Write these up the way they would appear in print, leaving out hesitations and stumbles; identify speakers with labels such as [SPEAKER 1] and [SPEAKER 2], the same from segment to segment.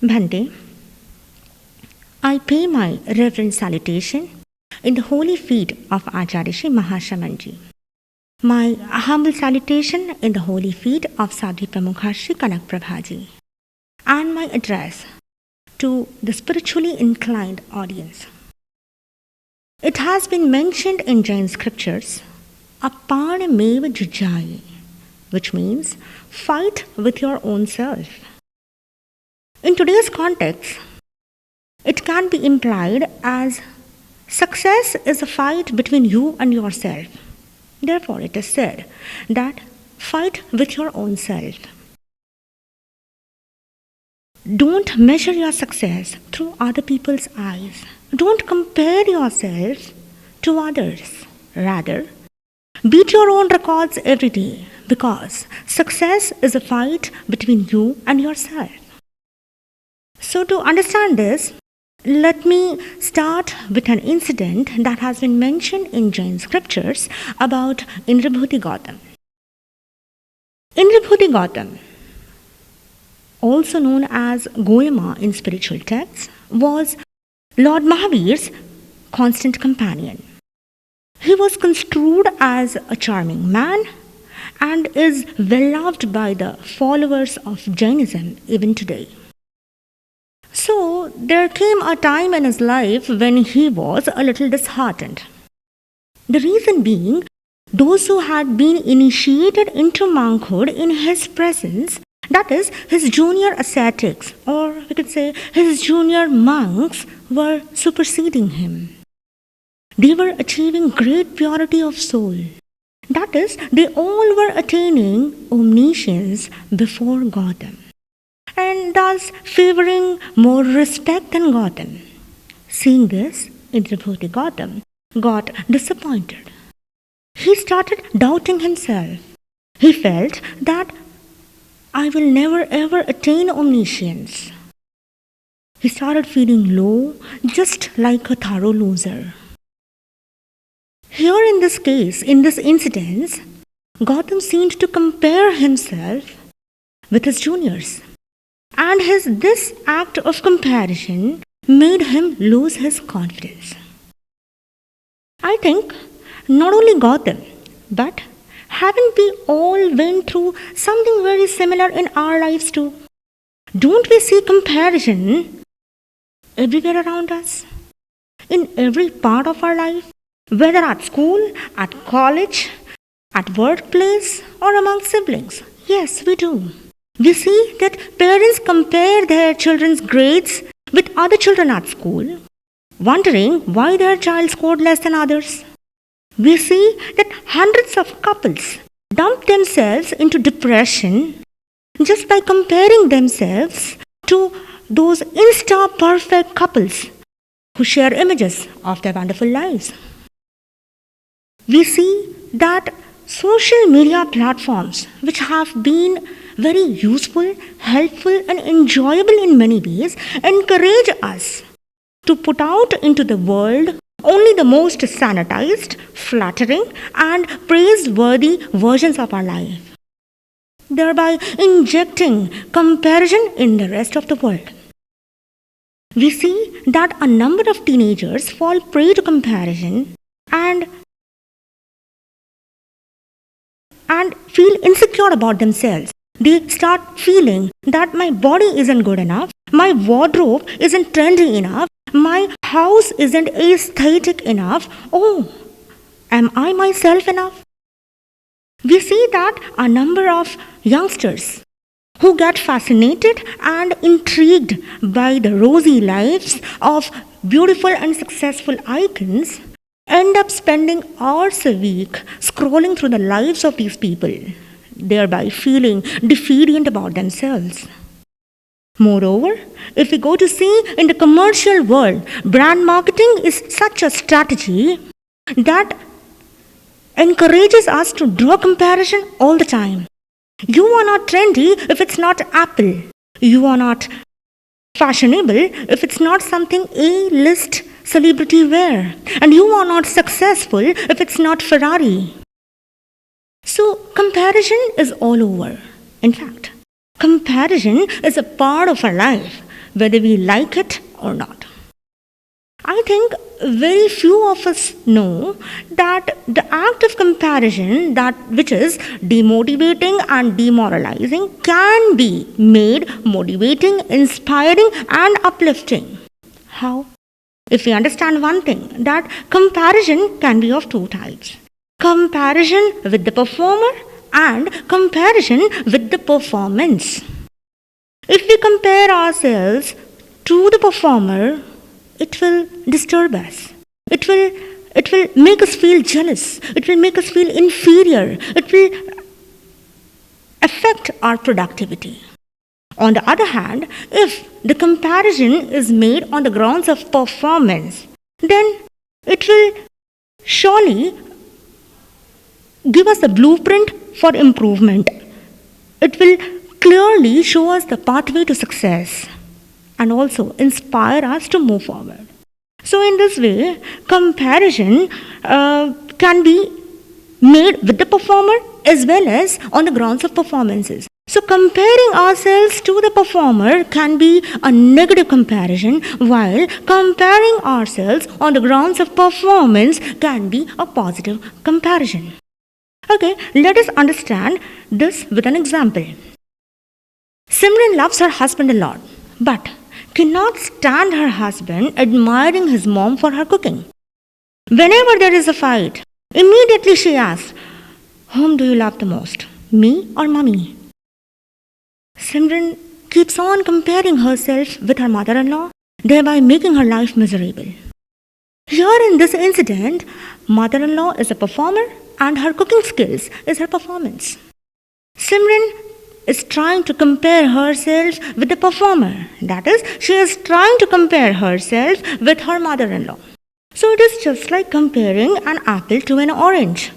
[SPEAKER 1] Bhante, I pay my reverent salutation in the holy feet of Acharya Shri Mahashamanji. My humble salutation in the holy feet of Sadhvi Pramukha Shri Kanak Prabhaji. And my address to the spiritually inclined audience. It has been mentioned in Jain scriptures, Aparameva Jujjaye, which means fight with your own self. In today's context, it can be implied as success is a fight between you and yourself. Therefore, it is said that fight with your own self. Don't measure your success through other people's eyes. Don't compare yourself to others. Rather, beat your own records every day because success is a fight between you and yourself. So to understand this, let me start with an incident that has been mentioned in Jain scriptures about Indrabhuti Gautam. Indrabhuti Gautam, also known as Goyama in spiritual texts, was Lord Mahavir's constant companion. He was construed as a charming man and is well loved by the followers of Jainism even today. So, there came a time in his life when he was a little disheartened. The reason being, those who had been initiated into monkhood in his presence, that is, his junior ascetics, or we could say his junior monks, were superseding him. They were achieving great purity of soul. That is, they all were attaining omniscience before Gautam, and thus favoring more respect than Gautam. Seeing this, Indrabhuti Gautam got disappointed. He started doubting himself. He felt that I will never ever attain omniscience. He started feeling low, just like a thorough loser. Here in this case, in this incident, Gautam seemed to compare himself with his juniors. And this act of comparison made him lose his confidence. I think not only Gautam, but haven't we all went through something very similar in our lives too? Don't we see comparison everywhere around us? In every part of our life, whether at school, at college, at workplace, or among siblings. Yes, we do. We see that parents compare their children's grades with other children at school, wondering why their child scored less than others. We see that hundreds of couples dump themselves into depression just by comparing themselves to those insta-perfect couples who share images of their wonderful lives. We see that social media platforms, which have been very useful, helpful, and enjoyable in many ways, encourage us to put out into the world only the most sanitized, flattering, and praiseworthy versions of our life, thereby injecting comparison in the rest of the world. We see that a number of teenagers fall prey to comparison and feel insecure about themselves. They start feeling that my body isn't good enough, my wardrobe isn't trendy enough, my house isn't aesthetic enough. Oh, am I myself enough? We see that a number of youngsters who get fascinated and intrigued by the rosy lives of beautiful and successful icons end up spending hours a week scrolling through the lives of these people, thereby feeling defeated about themselves. Moreover, if we go to see in the commercial world, brand marketing is such a strategy that encourages us to draw comparison all the time. You are not trendy if it's not Apple. You are not fashionable if it's not something A-list celebrity wear. And you are not successful if it's not Ferrari. So comparison is all over. In fact, comparison is a part of our life. whether we like it or not. I think very few of us know that the act of comparison, that which is demotivating and demoralizing, can be made motivating, inspiring, and uplifting. How? If we understand one thing, that comparison can be of two types: comparison with the performer and comparison with the performance. If we compare ourselves to the performer, it will disturb us. It will make us feel jealous. It will make us feel inferior. It will affect our productivity. On the other hand, if the comparison is made on the grounds of performance, then it will surely give us a blueprint for improvement. It will clearly show us the pathway to success and also inspire us to move forward. So in this way, comparison can be made with the performer as well as on the grounds of performances. So comparing ourselves to the performer can be a negative comparison, while comparing ourselves on the grounds of performance can be a positive comparison. Okay, let us understand this with an example. Simran loves her husband a lot, but cannot stand her husband admiring his mom for her cooking. Whenever there is a fight, immediately she asks, "Whom do you love the most, me or mommy?" Simran keeps on comparing herself with her mother-in-law, thereby making her life miserable. Here in this incident, mother-in-law is a performer and her cooking skills is her performance. Simran is trying to compare herself with the performer. That is, she is trying to compare herself with her mother-in-law. So it is just like comparing an apple to an orange.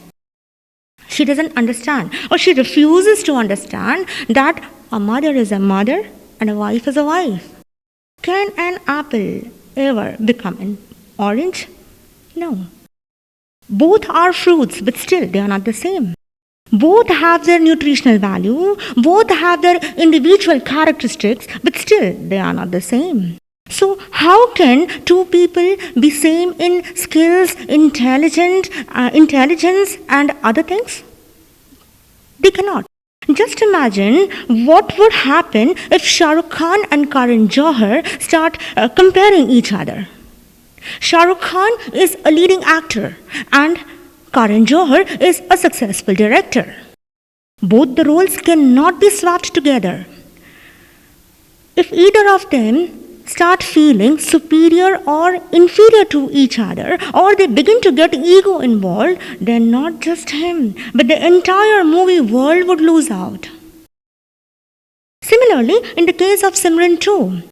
[SPEAKER 1] She doesn't understand, or she refuses to understand, that a mother is a mother and a wife is a wife. Can an apple ever become an orange? No. Both are fruits, but still they are not the same. Both have their nutritional value, both have their individual characteristics, but still they are not the same. So how can two people be same in skills, intelligence and other things? They cannot. Just imagine what would happen if Shah Rukh Khan and Karan Johar start comparing each other. Shah Rukh Khan is a leading actor and Karan Johar is a successful director. Both the roles cannot be swapped together. If either of them start feeling superior or inferior to each other, or they begin to get ego involved, then not just him, but the entire movie world would lose out. Similarly, in the case of Simran too,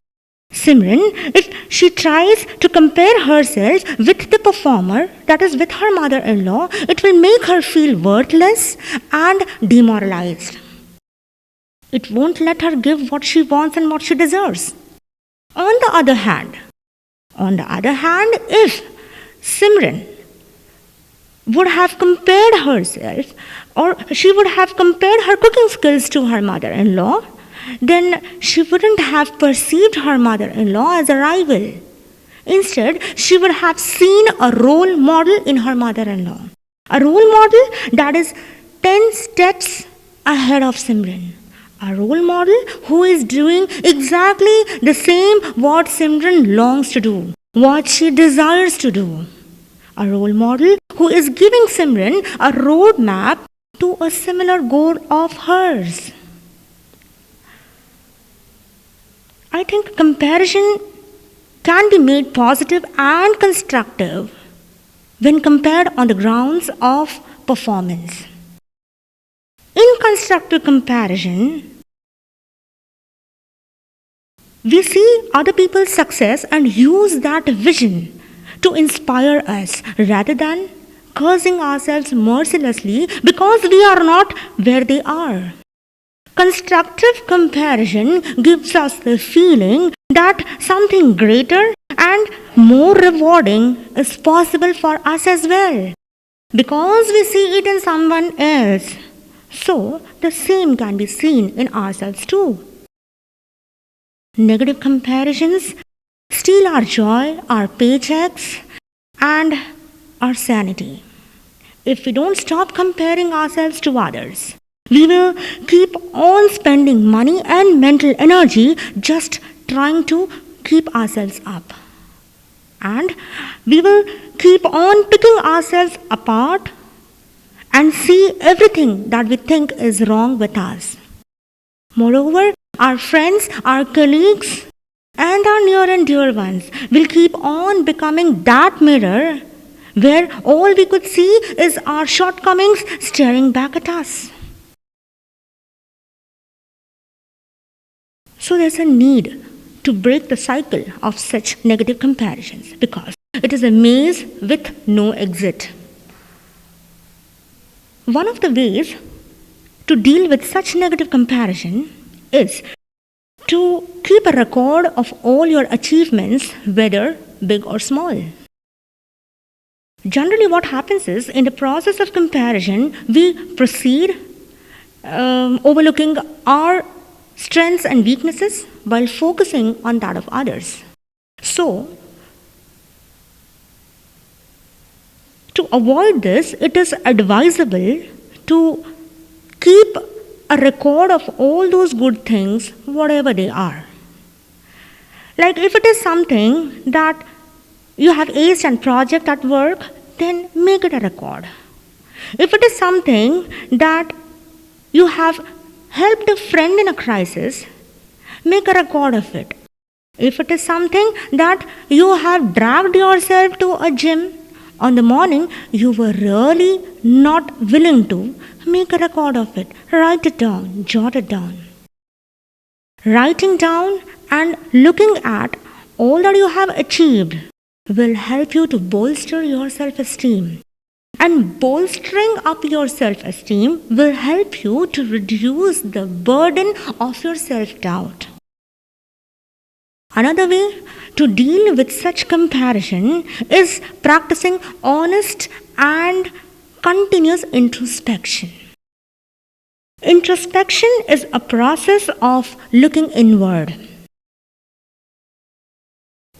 [SPEAKER 1] Simran, if she tries to compare herself with the performer, that is with her mother-in-law, it will make her feel worthless and demoralized. It won't let her give what she wants and what she deserves. On the other hand, if Simran would have compared herself, or she would have compared her cooking skills to her mother-in-law, then she wouldn't have perceived her mother-in-law as a rival. Instead, she would have seen a role model in her mother-in-law. A role model that is 10 steps ahead of Simran. A role model who is doing exactly the same what Simran longs to do, what she desires to do. A role model who is giving Simran a roadmap to a similar goal of hers. I think comparison can be made positive and constructive when compared on the grounds of performance. In constructive comparison, we see other people's success and use that vision to inspire us rather than cursing ourselves mercilessly because we are not where they are. Constructive comparison gives us the feeling that something greater and more rewarding is possible for us as well, because we see it in someone else. So the same can be seen in ourselves too. Negative comparisons steal our joy, our paychecks, and our sanity. If we don't stop comparing ourselves to others, we will keep on spending money and mental energy just trying to keep ourselves up. And we will keep on picking ourselves apart and see everything that we think is wrong with us. Moreover, our friends, our colleagues, and our near and dear ones will keep on becoming that mirror where all we could see is our shortcomings staring back at us. So there's a need to break the cycle of such negative comparisons because it is a maze with no exit. One of the ways to deal with such negative comparison is to keep a record of all your achievements, whether big or small. Generally, what happens is, in the process of comparison, we proceed overlooking our strengths and weaknesses while focusing on that of others. So, to avoid this, it is advisable to keep a record of all those good things, whatever they are. Like if it is something that you have aced a project at work, then make it a record. If it is something that you have helped a friend in a crisis, make a record of it. If it is something that you have dragged yourself to a gym on the morning you were really not willing to, make a record of it. Write it down, jot it down. Writing down and looking at all that you have achieved will help you to bolster your self-esteem. And bolstering up your self-esteem will help you to reduce the burden of your self-doubt. Another way to deal with such comparison is practicing honest and continuous introspection. Introspection is a process of looking inward.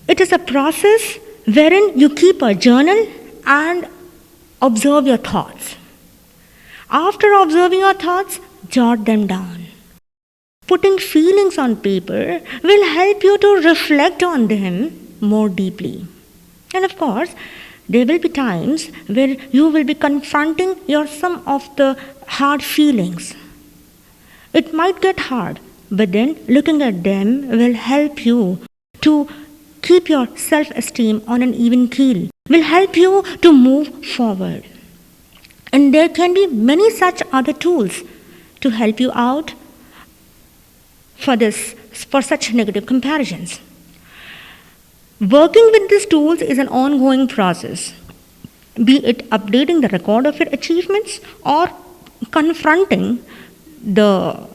[SPEAKER 1] It is a process wherein you keep a journal and observe your thoughts. After observing your thoughts, jot them down. Putting feelings on paper will help you to reflect on them more deeply. And of course, there will be times where you will be confronting some of the hard feelings. It might get hard, but then looking at them will help you to keep your self-esteem on an even keel, will help you to move forward. And there can be many such other tools to help you out for such negative comparisons. Working with these tools is an ongoing process, be it updating the record of your achievements or confronting the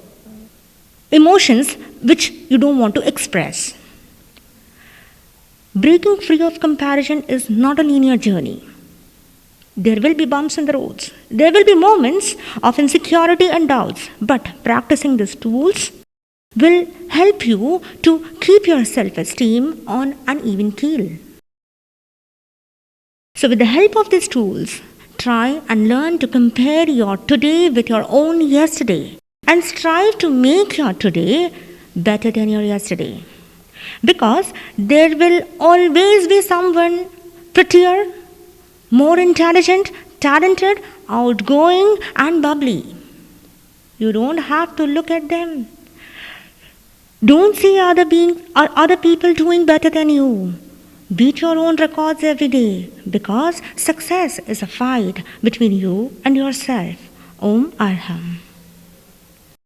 [SPEAKER 1] emotions which you don't want to express. Breaking free of comparison is not a linear journey. There will be bumps in the roads. There will be moments of insecurity and doubts, but practicing these tools will help you to keep your self-esteem on an even keel. So with the help of these tools, try and learn to compare your today with your own yesterday and strive to make your today better than your yesterday. Because there will always be someone prettier, more intelligent, talented, outgoing and bubbly. You don't have to look at them. Don't see other people doing better than you. Beat your own records every day because success is a fight between you and yourself. Om Arham.